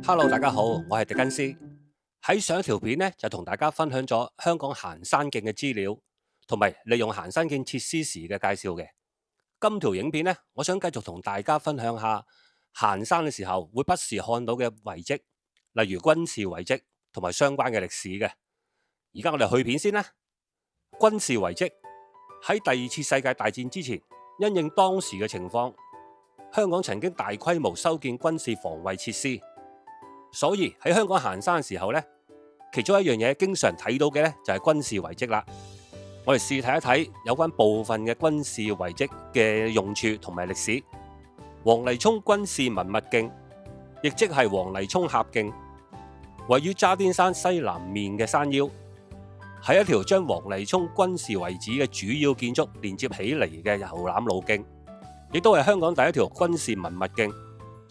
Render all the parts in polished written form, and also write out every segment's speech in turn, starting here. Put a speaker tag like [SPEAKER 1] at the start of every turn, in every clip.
[SPEAKER 1] Hello，大家好，我係狄更斯。喺上一條片呢，就同大家分享咗香港行山徑嘅資料，同埋利用行山徑設施時嘅介紹嘅。今條影片呢，我想繼續同大家分享下行山嘅時候會不時看到嘅遺跡，例如軍事遺跡同埋相關嘅歷史嘅。而家我哋去片先啦。軍事遺跡喺第二次世界大戰之前，因應當時嘅情況，香港曾經大規模修建軍事防衛設施。所以喺香港行山嘅時候呢，其中一樣嘢經常睇到嘅呢，就係軍事遺跡啦。我哋試睇一睇有關部分嘅軍事遺跡嘅用處同埋歷史。黃泥涌軍事文物徑，亦即係黃泥涌峽徑，位於渣甸山西南面嘅山腰，係一條將黃泥涌軍事遺址嘅主要建築連接起嚟嘅遊覽路徑，亦都係香港第一條軍事文物徑，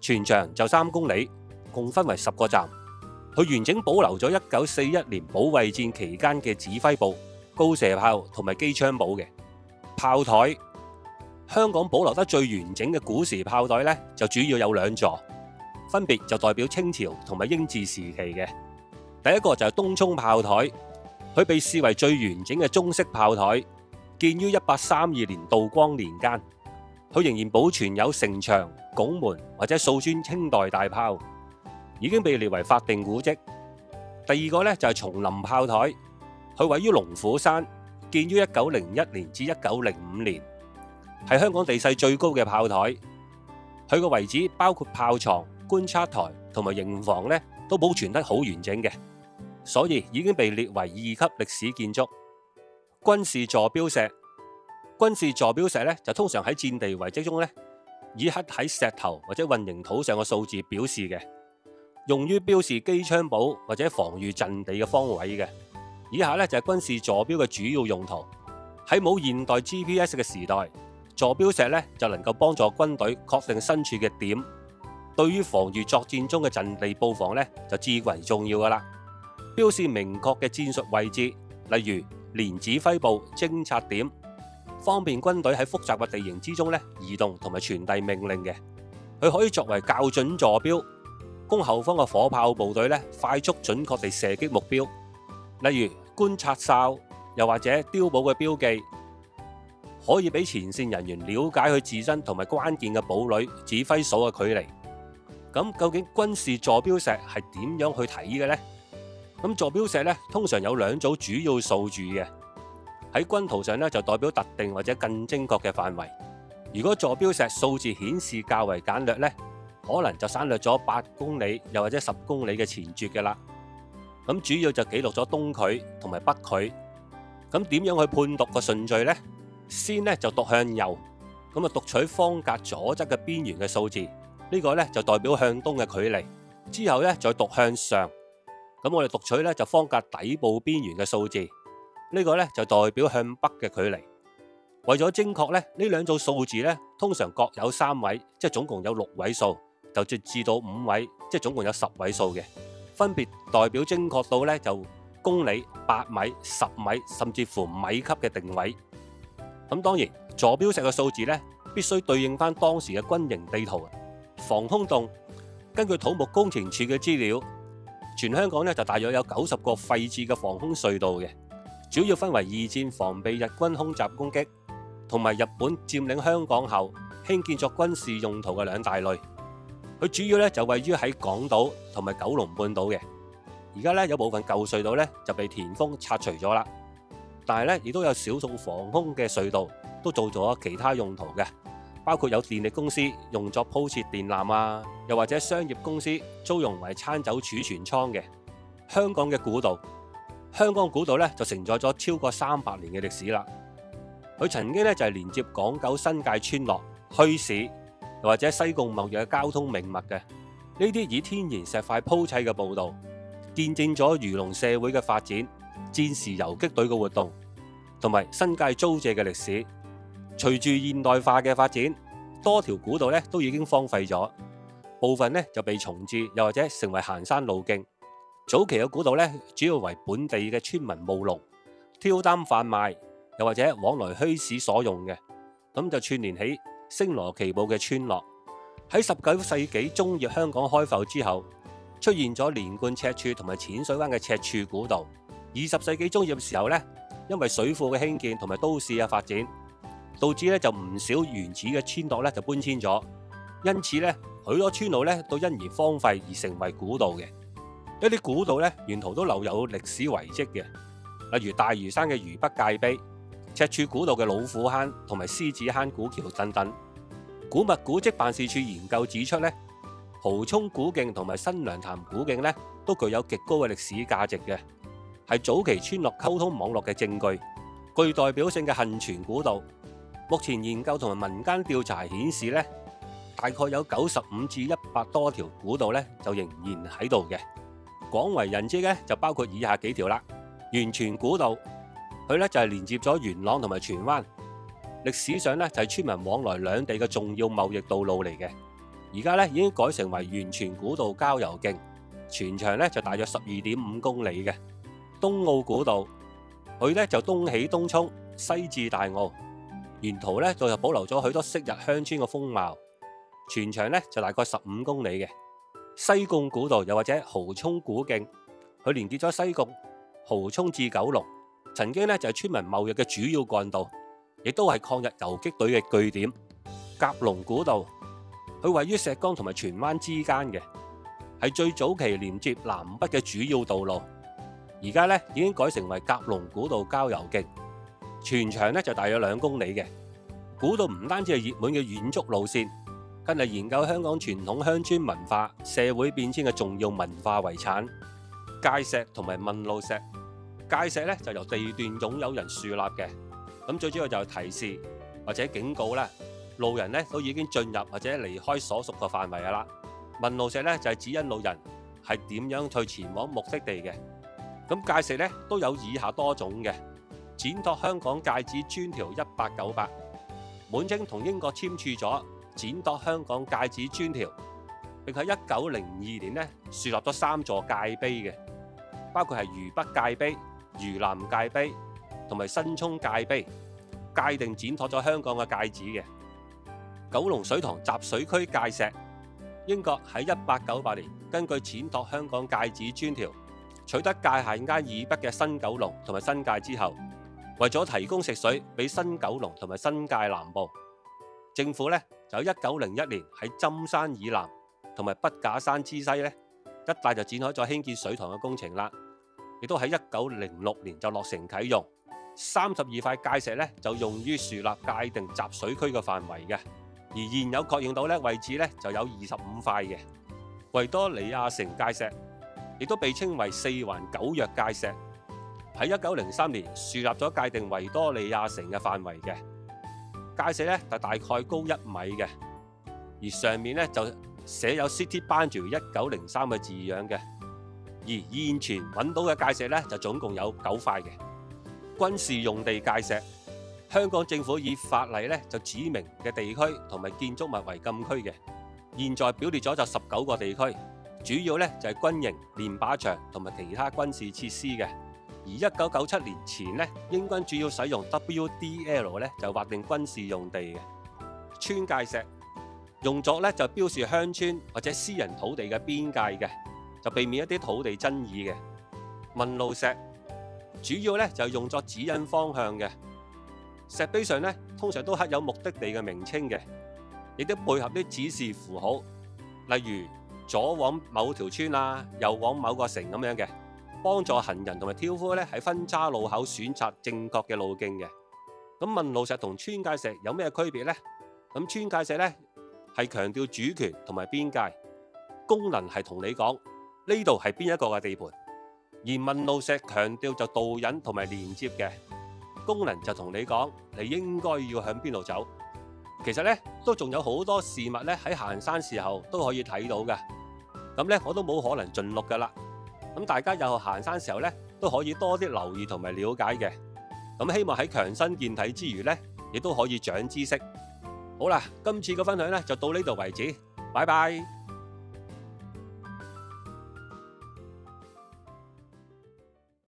[SPEAKER 1] 全長就3公里。共分為10個站，佢完整保留咗1941年保衛戰期間嘅指揮部、高射炮同埋機槍堡嘅炮台。香港保留得最完整嘅古時炮台呢，就主要有2座，分別就代表清朝同埋英治時期嘅。第一個就係東涌炮台，佢被視為最完整嘅中式炮台，建於1832年道光年間，佢仍然保存有城牆、拱門或者數尊清代大炮，已經被列為法定古蹟。第二個呢，就係松林炮台，佢位於龍虎山，建於1901年至1905年，係香港地勢最高嘅炮台。佢個遺址包括炮床、觀察台同埋營房呢，都保存得好完整嘅，所以已經被列為2級歷史建築。軍事座標石，軍事座標石呢，就通常喺戰地遺跡中呢，以刻喺石頭或者混凝土上嘅數字表示嘅，用於標示機槍堡或者防禦陣地嘅方位嘅。以下呢，就係軍事座標嘅主要用途。喺冇現代 GPS 嘅時代，座標石呢就能夠幫助軍隊確定身處嘅點，對於防禦作戰中嘅陣地布防呢，就至為重要噶啦。標示明確嘅戰術位置，例如連指揮部、偵察點，方便軍隊喺複雜嘅地形之中呢移動同埋傳遞命令嘅。佢可以作為校準座標，供後方嘅火炮部隊咧快速準確地射擊目標，例如觀察哨，又或者碉堡嘅標記，可以俾前線人員了解佢自身同埋關鍵嘅堡壘、指揮所嘅距離。咁究竟軍事座標石係點樣去睇嘅呢？咁座標石咧通常有2組主要數字嘅，喺軍圖上咧就代表特定或者更精確嘅範圍。如果座標石數字顯示較為簡略呢，可能就省略咗8公里又或者10公里嘅前絕嘅啦。咁主要就記錄咗東距同埋北距。咁點樣去判讀個順序呢？先呢就讀向右，咁啊讀取方格左側嘅邊緣嘅數字，呢個呢就代表向東嘅距離。之後呢再讀向上，咁我哋讀取呢就方格底部邊緣嘅數字，呢個呢就代表向北嘅距離。為咗精確呢，呢2組數字呢通常各有3位，即係總共有6位數。就直至到5位，即係總共有10位數嘅，分別代表精確到咧就公里、8米、10米，甚至乎米級嘅定位。咁當然，座標石嘅數字咧必須對應翻當時嘅軍營地圖。防空洞，根據土木工程處嘅資料，全香港咧就大約有90個廢置嘅防空隧道嘅，主要分為2戰防備日軍空襲攻擊，同埋日本佔領香港後興建作軍事用途嘅2大類。佢主要咧就位於喺港島同埋九龍半島嘅，而家咧有部分舊隧道咧就被填封拆除咗啦，但係咧亦都有少數防空嘅隧道都做咗其他用途嘅，包括有電力公司用作鋪設電纜啊，又或者商業公司租用為餐酒儲存倉嘅。香港嘅古道，香港古道咧就承載咗超過300年嘅歷史啦。佢曾經咧就係連接港九新界村落、墟市，又或者西貢貿易嘅交通命脈嘅。呢啲以天然石塊鋪砌嘅步道，見證咗漁農社會嘅發展、戰時游擊隊嘅活動，同埋新界租借嘅歷史。隨住現代化嘅發展，多條古道咧都已經荒廢咗，部分咧就被重置，又或者成為行山路徑。早期嘅古道咧，主要為本地嘅村民務農、挑擔販賣，又或者往來墟市所用嘅，咁就串聯起星羅棋布嘅村落。喺19世紀中葉香港開埠之後，出現咗連貫赤柱同埋淺水灣嘅赤柱古道。20世紀中葉嘅時候呢，因為水庫嘅興建同埋都市嘅發展，導致就唔少原始嘅村落就搬遷咗，因此呢，許多村路都因而荒廢而成為古道嘅。一啲古道沿途都留有歷史遺跡嘅，例如大嶼山嘅魚北界碑、赤柱古道嘅老虎坑同埋獅子坑古橋等等。古物古蹟辦事處研究指出呢，蠔涌古徑同埋新娘潭古徑都具有極高嘅歷史價值嘅，係早期村落溝通網絡嘅證據，具代表性嘅幸存古道。目前研究同埋民間調查顯示呢，大概有95至100多條古道就仍然喺度嘅。廣為人知嘅就包括以下幾條啦。元荃古道，佢就係連接咗元朗同埋荃灣，歷史上就係村民往來兩地嘅重要貿易道路嚟嘅。而家已經改成為元荃古道郊遊徑，全長就大約12.5公里嘅。東澳古道，佢就東起東涌，西至大澳，沿途就保留咗許多昔日鄉村嘅風貌，全長就大概15公里嘅。西貢古道又或者蠔涌古徑，佢連接咗西貢、蠔涌至九龍，曾經就係村民貿易嘅主要幹道，亦都係抗日游擊隊嘅據點。甲龍古道，佢位於石崗同埋荃灣之間嘅，係最早期連接南北嘅主要道路。而家已經改成為甲龍古道郊遊徑，全長就大約2公里嘅。古道唔單止係熱門嘅遠足路線，更係研究香港傳統鄉村文化、社會變遷嘅重要文化遺產。界石同埋問路石，界石就由地段擁有人樹立嘅，咁最主要就係提示或者警告啦，路人都已經進入或者離開所屬嘅範圍噶啦。問路石就係指引路人係點樣去前往目的地嘅。咁界石都有以下多種嘅：展拓香港界址專條1898，滿清同英國簽署咗展拓香港界址專條，並喺1902年樹立咗3座界碑嘅，包括係魚北界碑、魚南界碑同埋新涌界碑，界定展拓咗香港嘅界址嘅。九龍水塘集水區界石，英國喺1898年根據展拓香港界址專條，取得界限街以北嘅新九龍同埋新界之後，為咗提供食水俾新九龍同埋新界南部，政府就喺1901年喺針山以南同埋筆架山之西一帶就展開咗興建水塘嘅工程啦，亦都喺1906年就落成啟用。32塊界石就用於樹立界定集水區嘅範圍嘅，而現有確認到位置就有25塊嘅。維多利亞城界石亦都被稱為四環九約界石，喺1903年樹立咗界定維多利亞城嘅範圍嘅。界石就大概高1米嘅，而上面就寫有 City Boundary 1903嘅字樣嘅。而現存揾到嘅界石就總共有9塊嘅。軍事用地界石，香港政府以法例就指明嘅地區同埋建築物為禁區嘅，現在表列咗就19個地區，主要就係軍營、練靶場同埋其他軍事設施嘅。而1997年前英軍主要使用 WDL 就劃定軍事用地嘅。村界石用作就標示鄉村或者私人土地嘅邊界嘅，就避免一啲土地爭議嘅。問路石主要就用作指引方向嘅，石碑上通常都刻有目的地嘅名稱嘅，亦都配合啲指示符號，例如左往某條村啊，右往某個城咁樣嘅，幫助行人同埋挑夫喺分岔路口選擇正確嘅路徑嘅。咁問路石同村界石有咩區別呢？咁村界石係強調主權同埋邊界，功能係同你講呢度係邊一個嘅地盤。而問路石強調就導引同埋連接嘅，功能就同你講你應該要向邊度走。其實都仲有好多事物喺行山時候都可以睇到嘅，咁我都冇可能盡錄噶啦。咁大家以後行山時候都可以多啲留意同埋了解嘅。咁希望喺強身健體之餘亦都可以長知識。好啦，今次嘅分享就到呢度為止，拜拜。